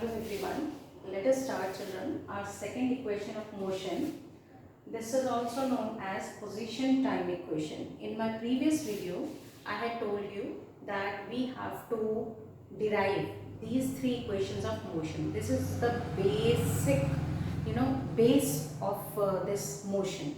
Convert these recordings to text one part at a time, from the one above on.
Hello everyone. Let us start, children. Our second equation of motion. This is also known as position time equation. In my previous video, I had told you that we have to derive these three equations of motion. This is the basic, base of this motion.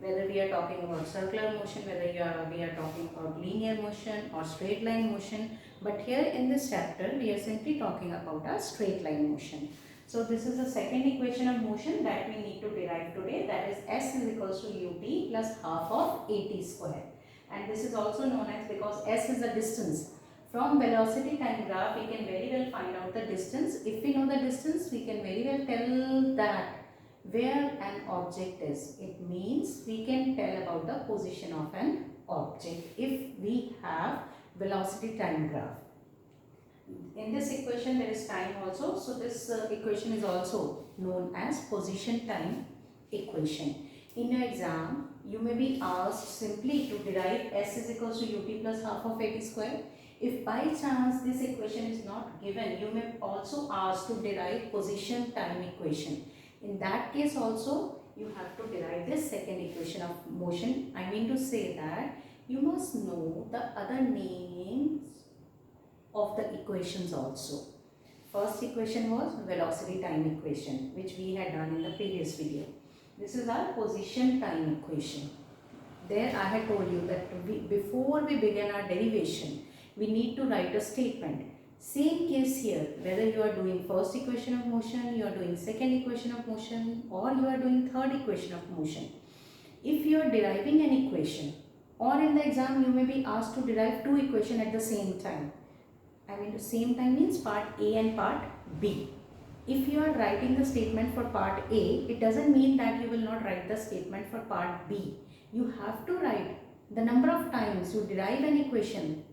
Whether we are talking about circular motion, whether we are talking about linear motion or straight line motion. But here in this chapter, we are simply talking about a straight line motion. So this is the second equation of motion that we need to derive today. That is S is equals to ut plus half of at square. And this is also known as, because S is the distance. From velocity time graph, we can very well find out the distance. If we know the distance, we can very well tell that where an object is. It means we can tell about the position of an object if we have velocity time graph. In this equation there is time also, so this equation is also known as position time equation. In your exam, you may be asked simply to derive S is equals to ut plus half of at square. If by chance this equation is not given, you may also ask to derive position time equation. In that case also, you have to derive this second equation of motion. I mean to say that you must know the other names of the equations also. First equation was velocity time equation, which we had done in the previous video. This is our position time equation. There I had told you that before we begin our derivation, we need to write a statement. Same case here, whether you are doing first equation of motion, you are doing second equation of motion, or you are doing third equation of motion. If you are deriving an equation, or in the exam you may be asked to derive two equations at the same time. I mean the same time means part A and part B. If you are writing the statement for part A, it doesn't mean that you will not write the statement for part B. You have to write the number of times you derive an equation.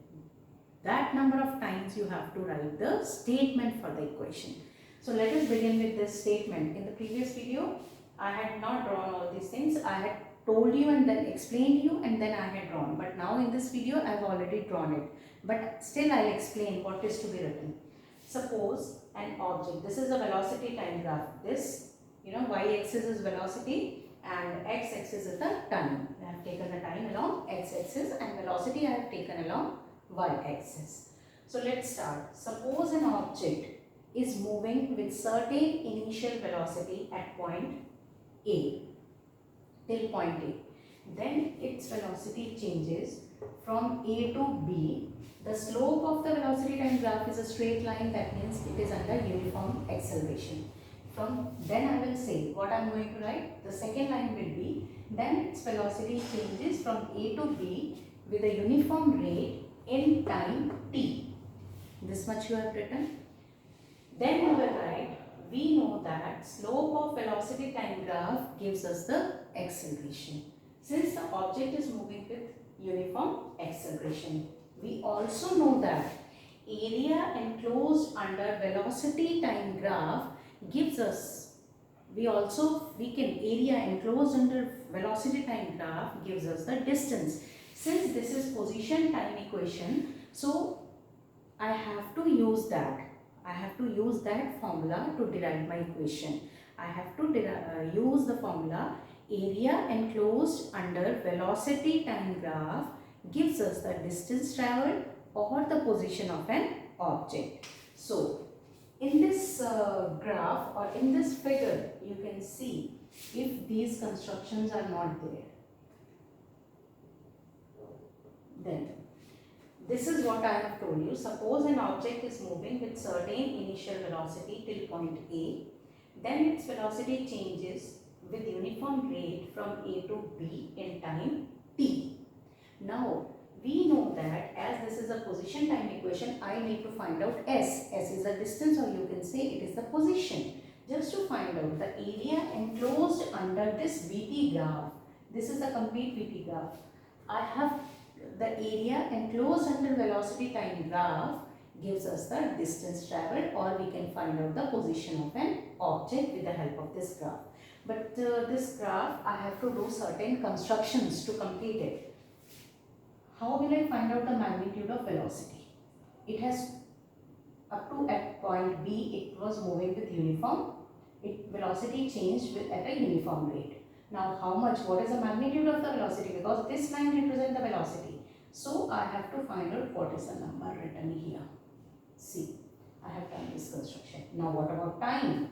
That number of times you have to write the statement for the equation. So let us begin with this statement. In the previous video, I had not drawn all these things. I had told you and then explained you and then I had drawn. But now in this video, I have already drawn it. But still I will explain what is to be written. Suppose an object, this is a velocity time graph. This, y-axis is velocity and x-axis is the time. I have taken the time along x-axis and velocity I have taken along y-axis. So let's start. Suppose an object is moving with certain initial velocity at point A till point A. Then its velocity changes from A to B. The slope of the velocity time graph is a straight line, that means it is under uniform acceleration. Then I will say what I am going to write. The second line will be, then its velocity changes from A to B with a uniform rate in time t. This much you have written. Then you will write, we know that slope of velocity time graph gives us the acceleration. Since the object is moving with uniform acceleration, we also know that area enclosed under velocity time graph gives us, area enclosed under velocity time graph gives us the distance. Since this is position time equation, so I have to use that. I have to use that formula to derive my equation. I have to use the formula area enclosed under velocity time graph gives us the distance traveled or the position of an object. So in this graph or in this figure, you can see if these constructions are not there, then this is what I have told you. Suppose an object is moving with certain initial velocity till point A, then its velocity changes with uniform rate from A to B in time t. Now we know that as this is a position time equation, I need to find out S. S is the distance, or you can say it is the position. Just to find out the area enclosed under this VT graph, this is a complete VT graph. I have the area enclosed under velocity time graph gives us the distance traveled, or we can find out the position of an object with the help of this graph. But this graph, I have to do certain constructions to complete it. How will I find out the magnitude of velocity? It has up to at point B it was moving with uniform, velocity changed at a uniform rate. Now how much, what is the magnitude of the velocity, because this line represents the velocity. So I have to find out what is the number written here. See, I have done this construction. Now what about time?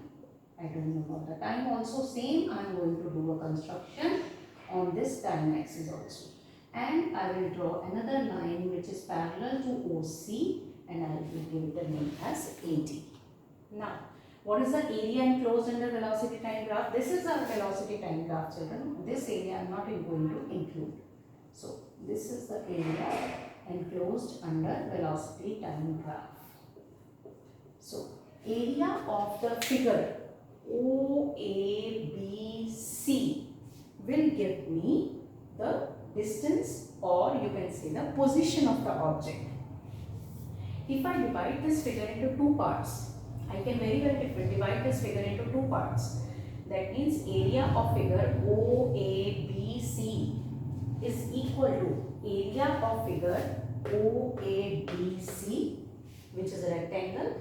I don't know about the time also. Same, I am going to do a construction on this time axis also. And I will draw another line which is parallel to OC and I will give it a name as AD. Now, what is the area enclosed under velocity time graph? This is our velocity time graph, children. This area I am not going to include. So, this is the area enclosed under velocity time graph. So, area of the figure OABC will give me the distance, or you can say the position of the object. If I divide this figure into two parts, I can very well divide this figure into two parts. That means area of figure OABC is equal to area of figure OABC, which is a rectangle,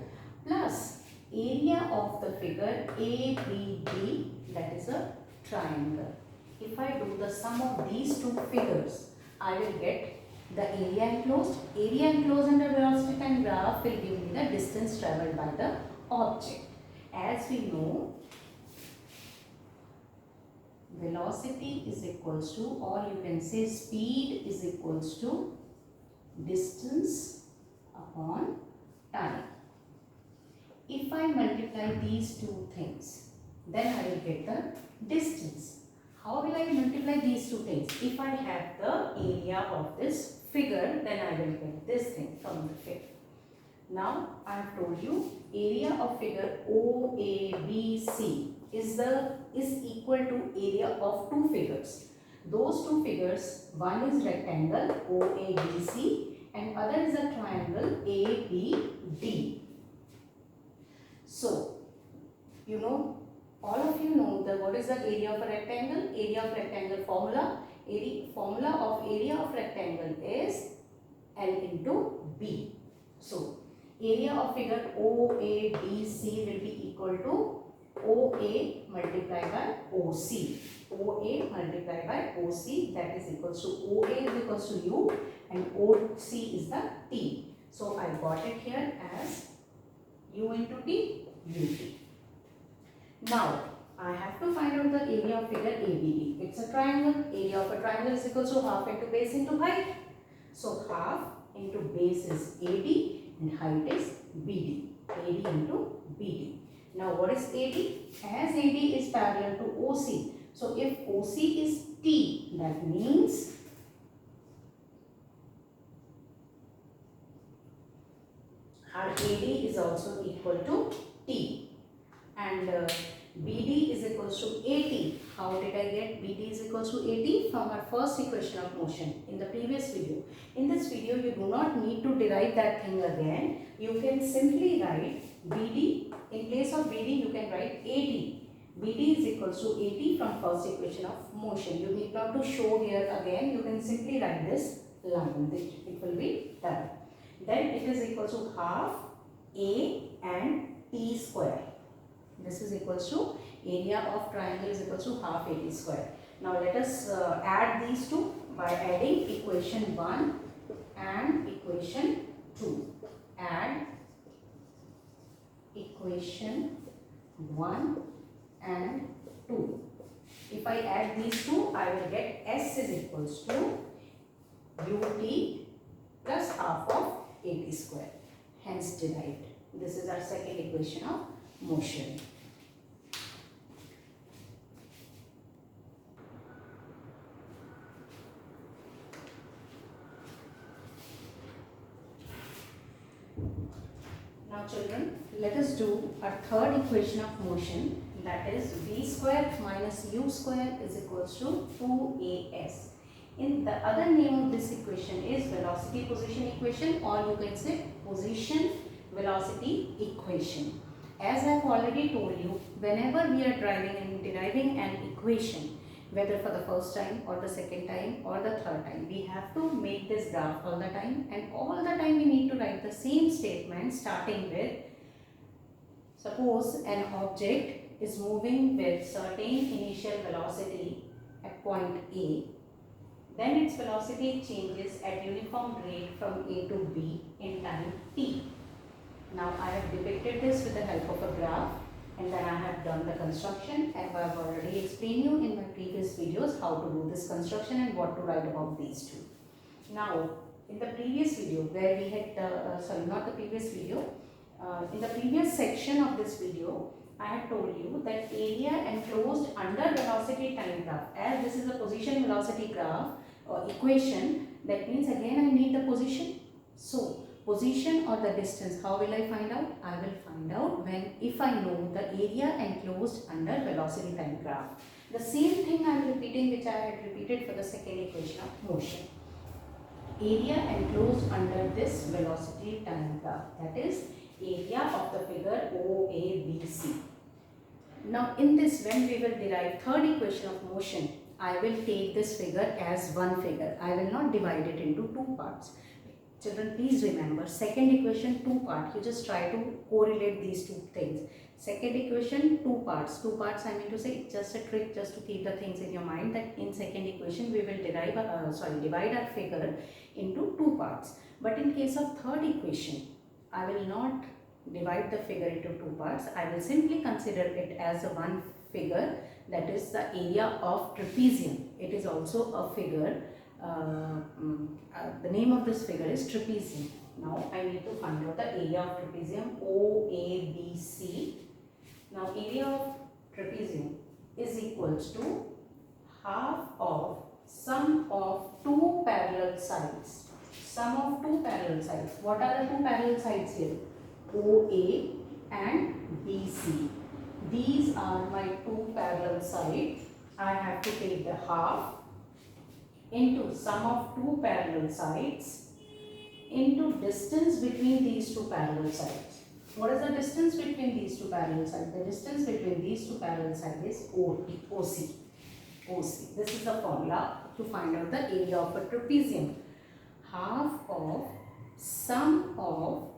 plus area of the figure ABD, that is a triangle. If I do the sum of these two figures, I will get the area enclosed. Area enclosed under velocity time graph will give me the distance travelled by the object. As we know, velocity is equals to, or you can say speed is equals to distance upon time. If I multiply these two things, then I will get the distance. How will I multiply these two things? If I have the area of this figure, then I will get this thing from the figure. Now, I have told you area of figure OABC is equal to area of two figures. Those two figures, one is rectangle OABC and other is a triangle ABD. So, you know, all of you know what is the area of a rectangle? Area of rectangle formula. Formula of area of rectangle is L into B. So, area of figure OABC will be equal to OA multiplied by OC. OA multiplied by OC, that is equals to OA is equals to U and OC is the T. So, I got it here as U into T, UT. Now, I have to find out the area of figure ABD. It's a triangle. Area of a triangle is equal to half into base into height. So, half into base is AD and height is BD. AD into BD. Now, what is AD? As AD is parallel to OC. So, if OC is T, that means our AD is also equal to T. And BD is equals to AT. How did I get BD is equals to AT? From our first equation of motion in the previous video. In this video, you do not need to derive that thing again. You can simply write BD. In place of BD, you can write AT. BD is equals to AT from first equation of motion. You need not to show here again. You can simply write this line. It will be done. Then it is equal to half A and T square. This is equals to area of triangle is equals to half AT square. Now let us add these two by adding equation 1 and equation 2. Add equation 1 and 2. If I add these two, I will get S is equals to UT plus half of AT square. Hence derived. This is our second equation of motion. Now children, let us do a third equation of motion, that is v square minus u square is equals to 2as. In the other name of this equation is velocity position equation, or you can say position velocity equation. As I have already told you, whenever we are deriving an equation, whether for the first time or the second time or the third time, we have to make this graph all the time, and all the time we need to write the same statement statement starting with, suppose an object is moving with certain initial velocity at point A, then its velocity changes at uniform rate from A to B in time t. Now I have depicted this with the help of a graph, and then I have done the construction, and I have already explained you in my previous videos how to do this construction and what to write about these two. Now in the previous video where we had, in the previous section of this video, I had told you that area enclosed under velocity time graph, as this is a position velocity graph or equation, that means again I need the position. So position or the distance, how will I find out? I will find out if I know the area enclosed under velocity time graph. The same thing I am repeating which I had repeated for the second equation of motion. Area enclosed under this velocity time graph, that is area of the figure OABC. Now in this, when we will derive third equation of motion, I will take this figure as one figure. I will not divide it into two parts. Children, please remember, second equation two part. You just try to correlate these two things. Second equation two parts. Two parts, I mean to say, just a trick just to keep the things in your mind, that in second equation we will divide our figure into two parts. But in case of third equation, I will not divide the figure into two parts. I will simply consider it as a one figure, that is the area of trapezium. It is also a figure. The name of this figure is trapezium. Now I need to find out the area of trapezium OABC. Now area of trapezium is equals to half of sum of two parallel sides. Sum of two parallel sides. What are the two parallel sides here? OA and BC. These are my two parallel sides. I have to take the half into sum of two parallel sides into distance between these two parallel sides. What is the distance between these two parallel sides? The distance between these two parallel sides is OC. This is the formula to find out the area of a trapezium. Half of sum of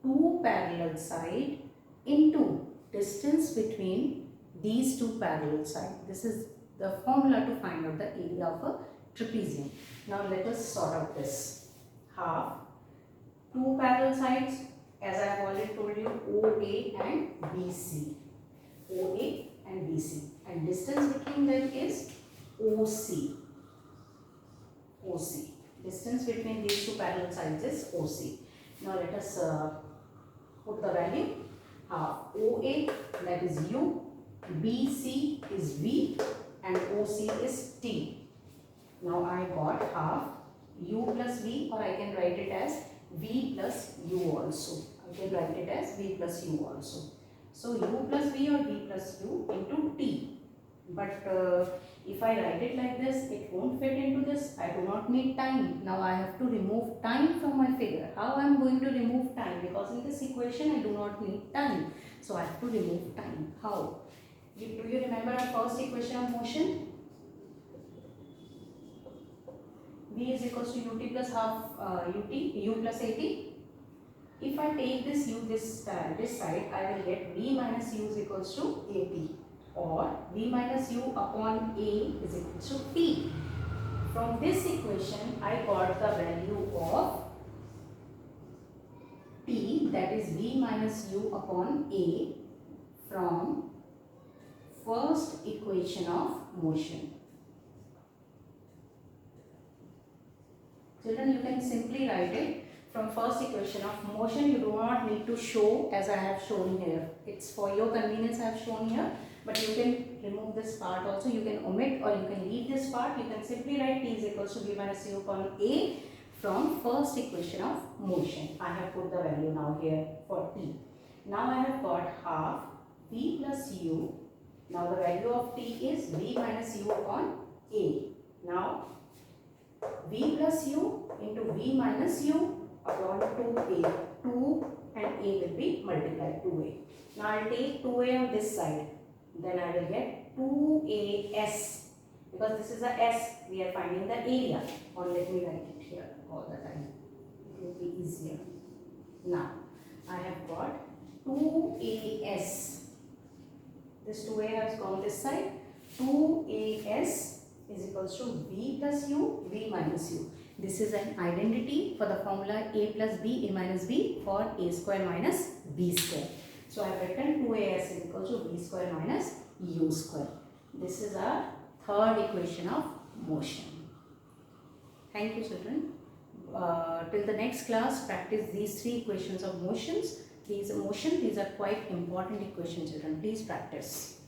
two parallel sides into distance between these two parallel sides. This is the formula to find out the area of a trapezium. Now let us sort out this. Half two parallel sides, as I have already told you, OA and BC. OA and BC. And distance between them is OC. Distance between these two parallel sides is OC. Now let us put the value. Half OA, that is U, BC is V, and OC is T. Now I got half U plus V, or I can write it as V plus U also. I can write it as V plus U also. So U plus V or V plus U into T. But if I write it like this, it won't fit into this. I do not need time. Now I have to remove time from my figure. How I am going to remove time? Because in this equation I do not need time. So I have to remove time. How? Do you remember our first equation of motion? V is equals to ut plus half u plus at. If I take this u this side, I will get v minus u is equals to at, or v minus u upon a is equals to t. From this equation, I got the value of t, that is v minus u upon a, from first equation of motion. Children, you can simply write it from first equation of motion. You do not need to show as I have shown here. It's for your convenience I have shown here. But you can remove this part also. You can omit or you can leave this part. You can simply write t is equals to v minus u upon a from first equation of motion. I have put the value now here for t. Now I have got half v plus u. Now the value of t is v minus u upon a. Now v plus u into v minus u upon 2a. 2 and a will be multiplied 2a. Now I will take 2a on this side. Then I will get 2as, because this is a s, we are finding the area. Or let me write it here all the time. It will be easier. Now I have got 2as. This 2a has gone this side. 2as is equals to v plus u, v minus u. This is an identity for the formula a plus b, a minus b for a square minus b square. So I have written 2as is equals to v square minus u square. This is our third equation of motion. Thank you, children. Till the next class, practice these three equations of motions. These are quite important equations, children. Please practice.